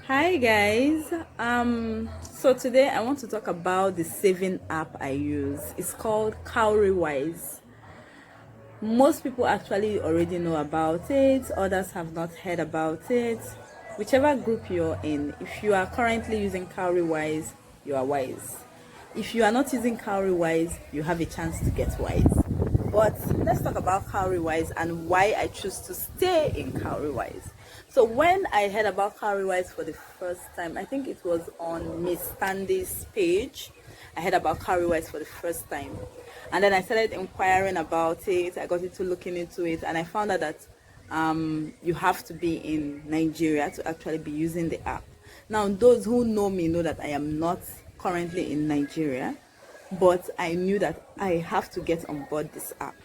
Hi guys. So today I want to talk about the saving app I use. It's called COWRYWISE. Most people actually already know about it, others have not heard about it. Whichever group you're in, if you are currently using COWRYWISE, you are wise. If you are not using COWRYWISE, you have a chance to get wise. But let's talk about COWRYWISE and why I choose to stay in COWRYWISE. So when I heard about COWRYWISE for the first time, I think it was on Miss Tandy's page. I heard about COWRYWISE for the first time. And then I started inquiring about it. I got into looking into it, and I found out that you have to be in Nigeria to actually be using the app. Now, those who know me know that I am not currently in Nigeria, but I knew that I have to get on board this app.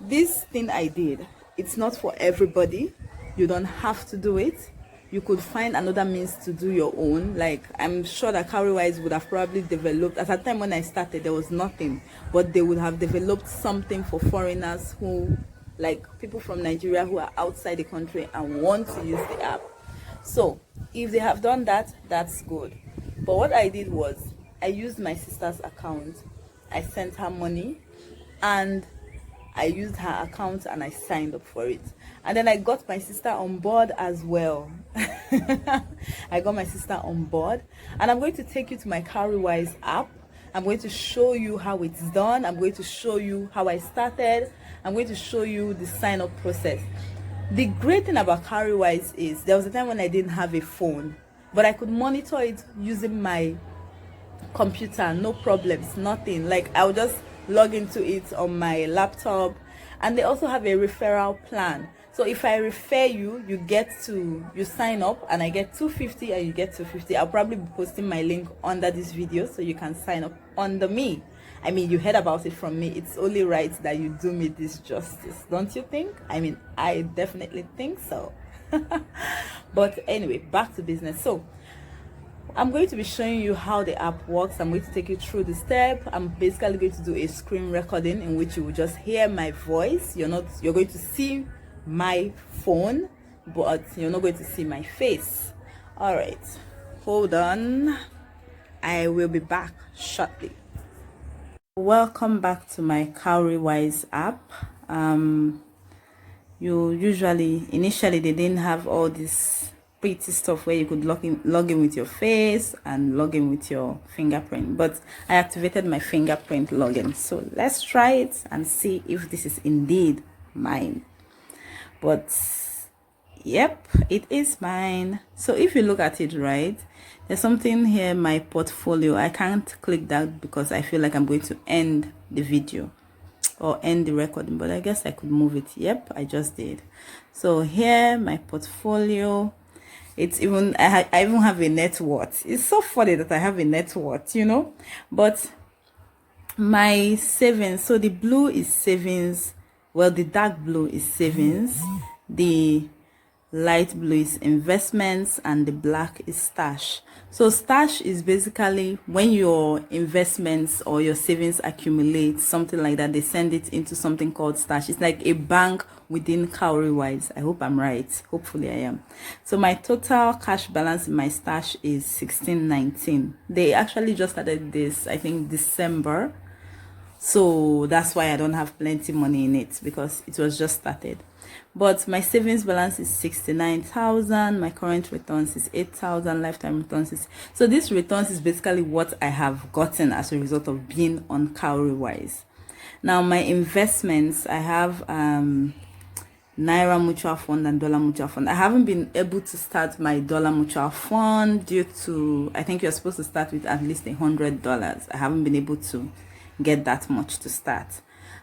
This thing I did, it's not for everybody. You don't have to do it. You could find another means to do your own. Like, I'm sure that COWRYWISE would have probably developed, at the time when I started, there was nothing, but they would have developed something for foreigners who, like people from Nigeria who are outside the country and want to use the app. So if they have done that, that's good. But what I did was I used my sister's account. I sent her money and I used her account and I signed up for it. And then I got my sister on board as well. I got my sister on board, and I'm going to take you to my COWRYWISE app. I'm going to show you how it's done. I'm going to show you how I started. I'm going to show you the sign up process. The great thing about COWRYWISE is there was a time when I didn't have a phone, but I could monitor it using my computer, no problems, nothing. Like, I would just log into it on my laptop. And they also have a referral plan. So if I refer you, you sign up and I get 250 and you get 250. I'll probably be posting my link under this video so you can sign up under me. I mean, you heard about it from me. It's only right that you do me this justice, don't you think? I mean, I definitely think so. But anyway, back to business. So I'm going to be showing you how the app works. I'm going to take you through the step. I'm basically going to do a screen recording in which you will just hear my voice. You're going to see my phone, but you're not going to see my face. All right, hold on. I will be back shortly. Welcome back to my COWRYWISE app. Initially they didn't have all this pretty stuff where you could log in with your face and log in with your fingerprint, but I activated my fingerprint login. So let's try it and see if this is indeed mine. But yep, it is mine. So if you look at it, right, there's something here, my portfolio. I can't click that because I feel like I'm going to end the video or end the recording, but I guess I could move it. Yep, I just did. So here, my portfolio. It's even, I even have a net worth. It's so funny that I have a net worth, you know. But my savings, so the blue is savings. Well, the dark blue is savings, the light blue is investments, and the black is stash. So stash is basically when your investments or your savings accumulate, something like that, they send it into something called stash. It's like a bank within COWRYWISE. I hope I'm right. Hopefully I am. So my total cash balance in my stash is 1619. They actually just started this, I think, December. So that's why I don't have plenty money in it, because it was just started. But my savings balance is 69,000. My current returns is 8,000. Lifetime returns is, so this returns is basically what I have gotten as a result of being on COWRYWISE. Now my investments, I have Naira mutual fund and dollar mutual fund. I haven't been able to start my dollar mutual fund due to, I think you're supposed to start with at least $100. I haven't been able to get that much to start.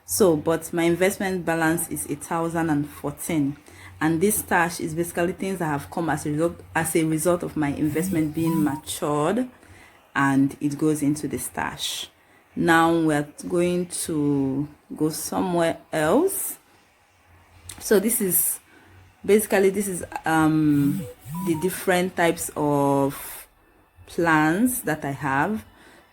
So, but my investment balance is 1,014, and this stash is basically things that have come as a result of my investment being matured, and it goes into the stash. Now we're going to go somewhere else. So this is basically, this is the different types of plans that I have.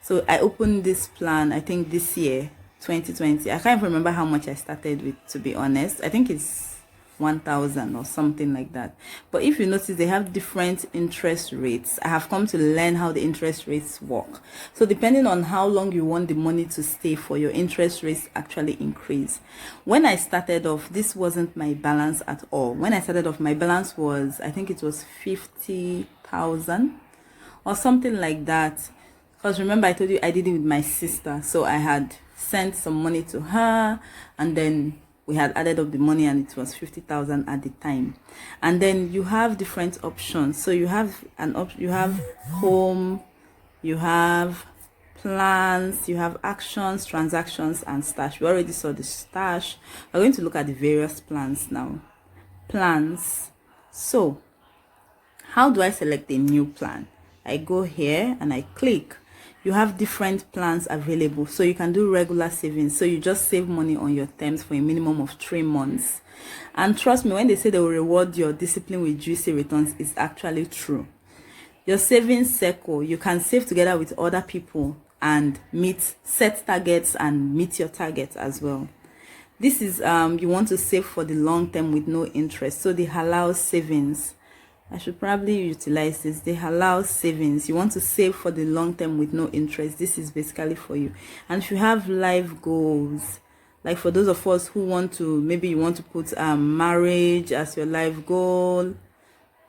So I opened this plan, I think this year, 2020. I can't remember how much I started with, to be honest. I think it's 1,000 or something like that. But if you notice, they have different interest rates. I have come to learn how the interest rates work. So depending on how long you want the money to stay for, your interest rates actually increase. When I started off, this wasn't my balance at all. When I started off, my balance was, I think it was 50,000 or something like that. Because remember, I told you I did it with my sister. So I had sent some money to her, and then we had added up the money, and it was 50,000 at the time. And then you have different options. So you have you have home, you have plans, you have actions, transactions, and stash. We already saw the stash. We're going to look at the various plans now. Plans. So how do I select a new plan? I go here and I click. You have different plans available. So you can do regular savings. So you just save money on your terms for a minimum of 3 months. And trust me, when they say they will reward your discipline with juicy returns, it's actually true. Your savings circle, you can save together with other people and set targets and meet your targets as well. This is you want to save for the long term with no interest. So they allow savings. I should probably utilize this. They allow savings. You want to save for the long term with no interest. This is basically for you. And if you have life goals, like for those of us who want to, maybe you want to put marriage as your life goal.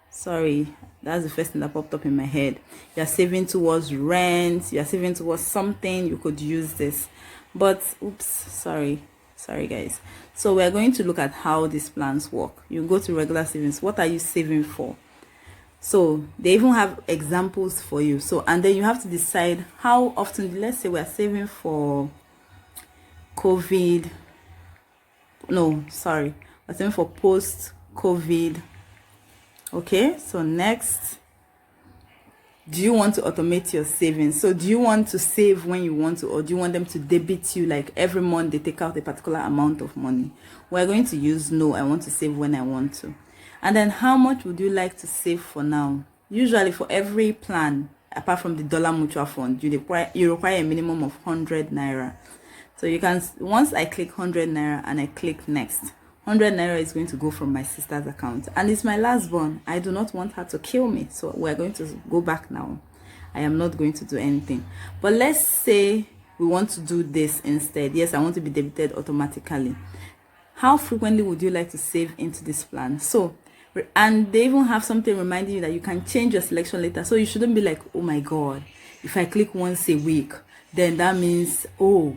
Sorry, that's the first thing that popped up in my head. You're saving towards rent. You're saving towards something. You could use this. But, oops, sorry guys. So we're going to look at how these plans work. You go to regular savings. What are you saving for? So they even have examples for you. So, and then you have to decide how often. Let's say we're saving for COVID. No, sorry. We're saving for post-COVID. Okay, so next. Do you want to automate your savings? So do you want to save when you want to, or do you want them to debit you like every month they take out a particular amount of money? We're going to use no. I want to save when I want to. And then how much would you like to save for now? Usually for every plan, apart from the dollar mutual fund, you require a minimum of 100 naira. So you can, once I click 100 naira and I click next, 100 naira is going to go from my sister's account, and it's my last born. I do not want her to kill me, so we're going to go back now. I am not going to do anything. But let's say we want to do this instead. Yes, I want to be debited automatically. How frequently would you like to save into this plan? So, and they even have something reminding you that you can change your selection later. So you shouldn't be like, oh my god, if I click once a week, then that means, oh,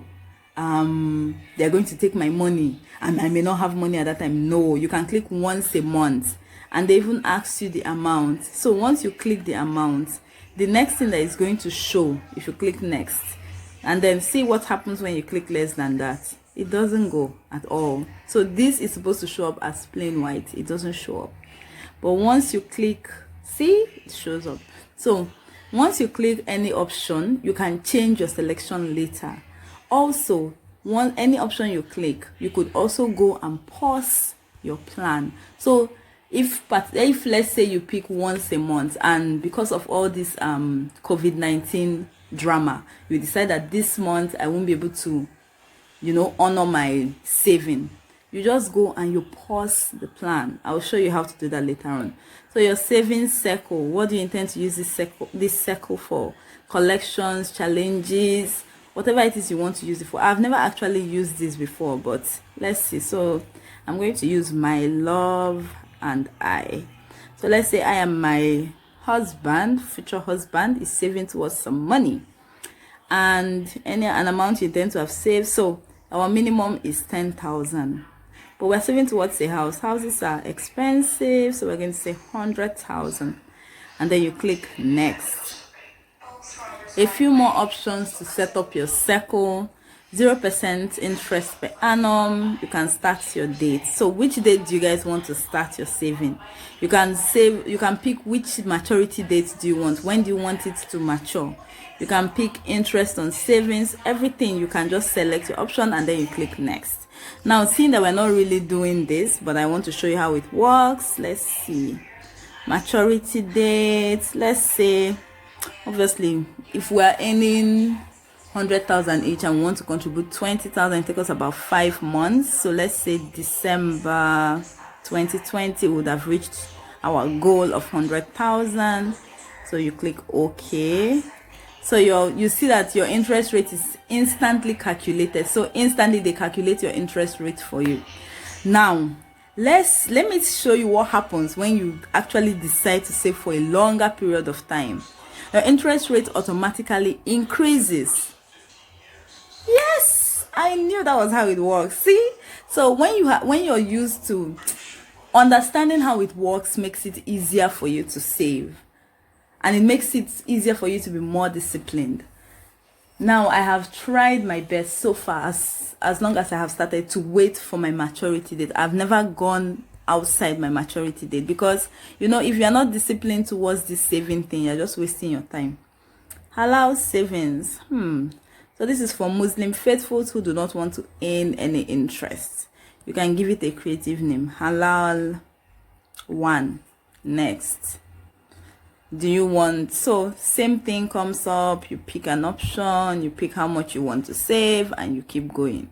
they're going to take my money and I may not have money at that time. No, you can click once a month, and they even ask you the amount. So once you click the amount, the next thing that is going to show, if you click next, and then see what happens when you click less than that, it doesn't go at all. So this is supposed to show up as plain white. It doesn't show up. But once you click, see, it shows up. So once you click any option, you can change your selection later. Also, any option you click, you could also go and pause your plan. So if let's say you pick once a month, and because of all this COVID-19 drama, you decide that this month I won't be able to, honor my saving, you just go and you pause the plan. I'll show you how to do that later on. So your savings circle, what do you intend to use this circle for? Collections, challenges, whatever it is you want to use it for. I've never actually used this before, but let's see. So I'm going to use my love and I. So let's say I am my husband, future husband is saving towards some money, and an amount you intend to have saved. So our minimum is 10,000, but we're saving towards a house. Houses are expensive, so we're going to say 100,000, and then you click next. A few more options to set up your circle. 0% interest per annum. You can start your date. So which date do you guys want to start your saving? You can pick which maturity date do you want. When do you want it to mature? You can pick interest on savings, everything. You can just select your option and then you click next. Now, seeing that we're not really doing this, but I want to show you how it works. Let's see. Maturity date. Let's say, obviously, if we're earning 100,000 each and we want to contribute 20,000, it takes us about 5 months. So let's say December 2020 would have reached our goal of 100,000. So you click OK. So you see that your interest rate is instantly calculated. So instantly they calculate your interest rate for you. Now let me show you what happens when you actually decide to save for a longer period of time. Your interest rate automatically increases. Yes, I knew that was how it works. See, so when you're used to understanding how it works, makes it easier for you to save, and it makes it easier for you to be more disciplined. Now I have tried my best so far, as long as I have started, to wait for my maturity date. I've never gone outside my maturity date, because if you're not disciplined towards this saving thing, you're just wasting your time. Halal savings. So this is for Muslim faithfuls who do not want to earn any interest. You can give it a creative name. Halal 1. Next. Do you want, so same thing comes up, you pick an option, you pick how much you want to save, and you keep going.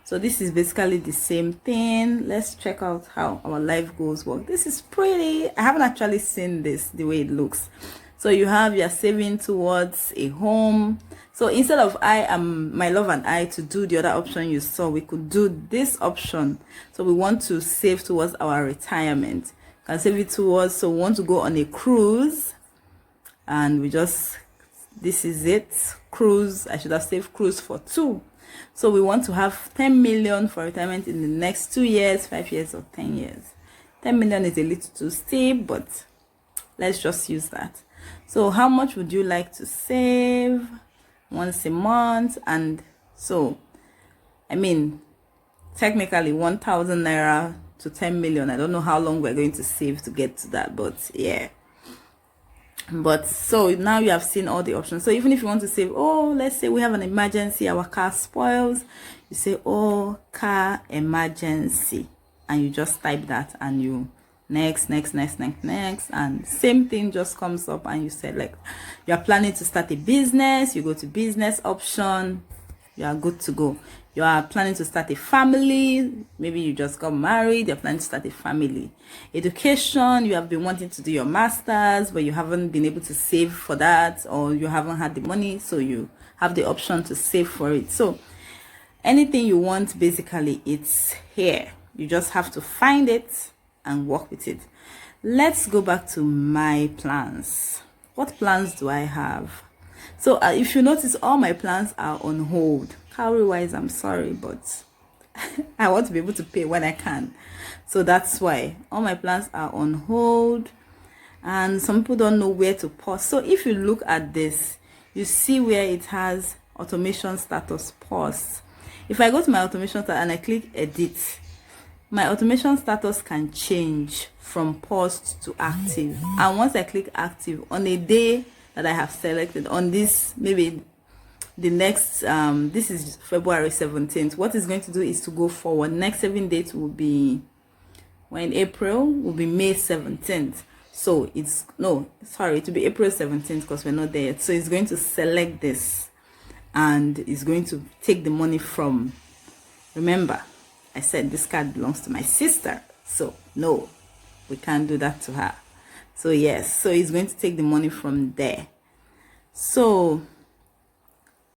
So this is basically the same thing. Let's check out how our life goals work. This is pretty. I haven't actually seen this the way it looks. So you have your saving towards a home. So instead of my love and I to do the other option you saw, we could do this option. So we want to save towards our retirement. Can save it towards, so we want to go on a cruise, and this is it, cruise. I should have saved cruise for 2. So we want to have 10 million for retirement in the next 2 years, 5 years, or 10 years. 10 million is a little too steep, but let's just use that. So how much would you like to save once a month? And so, technically 1,000 naira to 10 million. I don't know how long we're going to save to get to that, but yeah. But so now you have seen all the options. So even if you want to save, let's say we have an emergency, our car spoils, you say, car emergency, and you just type that, and you next, and same thing just comes up, and you select. You are planning to start a business, you go to business option, you are good to go. You are planning to start a family, maybe you just got married, you're planning to start a family. Education, you have been wanting to do your master's, but you haven't been able to save for that, or you haven't had the money, so you have the option to save for it. So anything you want, basically, it's here. You just have to find it and work with it. Let's go back to my plans. What plans do I have? So if you notice, all my plans are on hold. COWRYWISE, I'm sorry, but I want to be able to pay when I can. So that's why all my plans are on hold, and some people don't know where to pause. So if you look at this, you see where it has automation status pause. If I go to my automation status and I click edit, my automation status can change from paused to active. And once I click active, on a day that I have selected, on this, maybe the next, this is February 17th, what it's going to do is to go forward. Next 7 dates will be, when April will be May 17th. So it's, no, sorry, it will be April 17th, because we're not there yet. So it's going to select this, and it's going to take the money from, remember, I said this card belongs to my sister. So no, we can't do that to her. So yes, so it's going to take the money from there. So